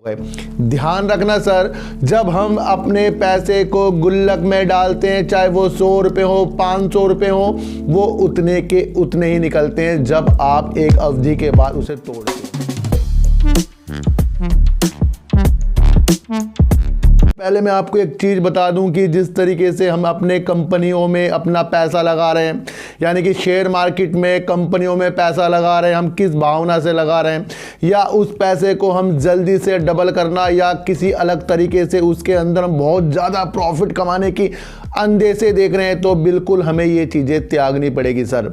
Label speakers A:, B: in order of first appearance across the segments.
A: ध्यान रखना सर, जब हम अपने पैसे को गुल्लक में डालते हैं, चाहे वो 100 रुपये हो 500 रुपये हो, वो उतने के उतने ही निकलते हैं जब आप एक अवधि के बाद उसे तोड़ते हैं। पहले मैं आपको एक चीज़ बता दूं कि जिस तरीके से हम अपने कंपनियों में अपना पैसा लगा रहे हैं, यानी कि शेयर मार्केट में कंपनियों में पैसा लगा रहे हैं, हम किस भावना से लगा रहे हैं, या उस पैसे को हम जल्दी से डबल करना या किसी अलग तरीके से उसके अंदर हम बहुत ज़्यादा प्रॉफिट कमाने की अंदेशे देख रहे हैं, तो बिल्कुल हमें ये चीज़ें त्यागनी पड़ेगी सर।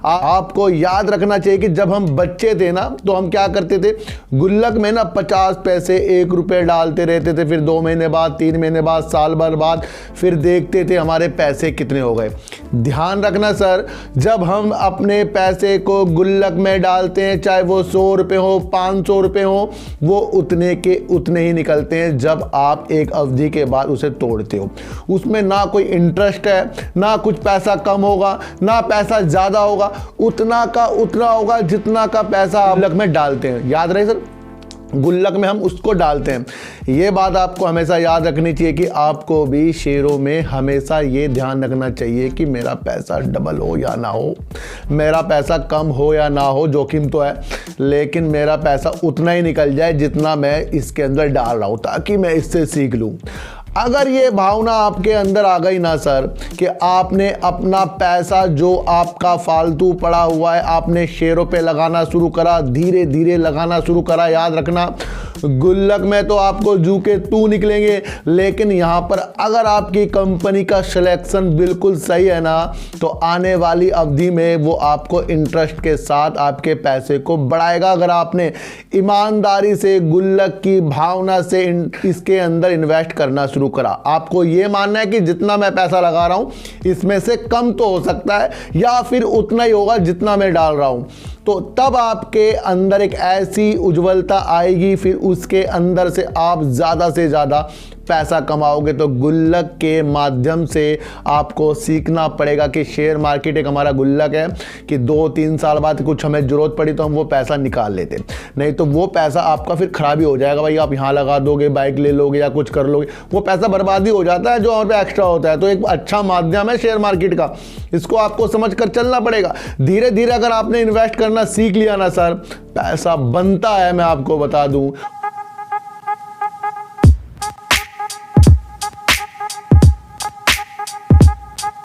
A: आपको याद रखना चाहिए कि जब हम बच्चे थे ना, तो हम क्या करते थे, गुल्लक में ना 50 पैसे 1 रुपये डालते रहते थे, फिर 2 महीने बाद 3 महीने बाद साल भर बाद फिर देखते थे हमारे पैसे कितने हो गए। ध्यान रखना सर, जब हम अपने पैसे को गुल्लक में डालते हैं, चाहे वो 100 रुपये हो 500 रुपये हो, वो उतने के उतने ही निकलते हैं जब आप एक अवधि के बाद उसे तोड़ते हो। उसमें ना कोई इंटरेस्ट है, ना कुछ पैसा कम होगा, ना पैसा ज़्यादा होगा, उतना का उतना होगा जितना का पैसा आप गुल्लक में डालते हैं। याद रहे सर, गुल्लक में हम उसको डालते हैं। ये बात आपको हमेशा याद रखनी चाहिए कि आपको भी शेयरों में हमेशा ये ध्यान रखना चाहिए कि मेरा पैसा डबल हो या ना हो, मेरा पैसा कम हो या ना हो, जोखिम तो है, लेकिन मेरा पैसा उतना ही निकल जाए जितना मैं इसके अंदर डाल रहा हूँ, ताकि मैं इससे सीख लूँ। अगर ये भावना आपके अंदर आ गई ना सर कि आपने अपना पैसा जो आपका फालतू पड़ा हुआ है, आपने शेयरों पे लगाना शुरू करा, धीरे धीरे लगाना शुरू करा, याद रखना गुल्लक में तो आपको जू के तू निकलेंगे, लेकिन यहाँ पर अगर आपकी कंपनी का सिलेक्शन बिल्कुल सही है ना, तो आने वाली अवधि में वो आपको इंटरेस्ट के साथ आपके पैसे को बढ़ाएगा। अगर आपने ईमानदारी से गुल्लक की भावना से इसके अंदर इन्वेस्ट करना शुरू करा। आपको ये मानना है कि जितना मैं पैसा लगा रहा हूँ इसमें से कम तो हो सकता है या फिर उतना ही होगा जितना मैं डाल रहा हूँ, तो तब आपके अंदर एक ऐसी उज्ज्वलता आएगी, फिर उसके अंदर से आप ज़्यादा से ज़्यादा पैसा कमाओगे। तो गुल्लक के माध्यम से आपको सीखना पड़ेगा कि शेयर मार्केट एक हमारा गुल्लक है कि 2-3 साल बाद कुछ हमें ज़रूरत पड़ी तो हम वो पैसा निकाल लेते, नहीं तो वो पैसा आपका फिर खराब ही हो जाएगा। भाई आप यहाँ लगा दोगे, बाइक ले लोगे या कुछ कर लोगे, वो पैसा बर्बाद ही हो जाता है जो वहाँ पे एक्स्ट्रा होता है। तो एक अच्छा माध्यम है शेयर मार्केट का, इसको आपको समझ कर चलना पड़ेगा। धीरे धीरे अगर आपने इन्वेस्ट करना सीख लिया ना सर, पैसा बनता है, मैं आपको बता दूं।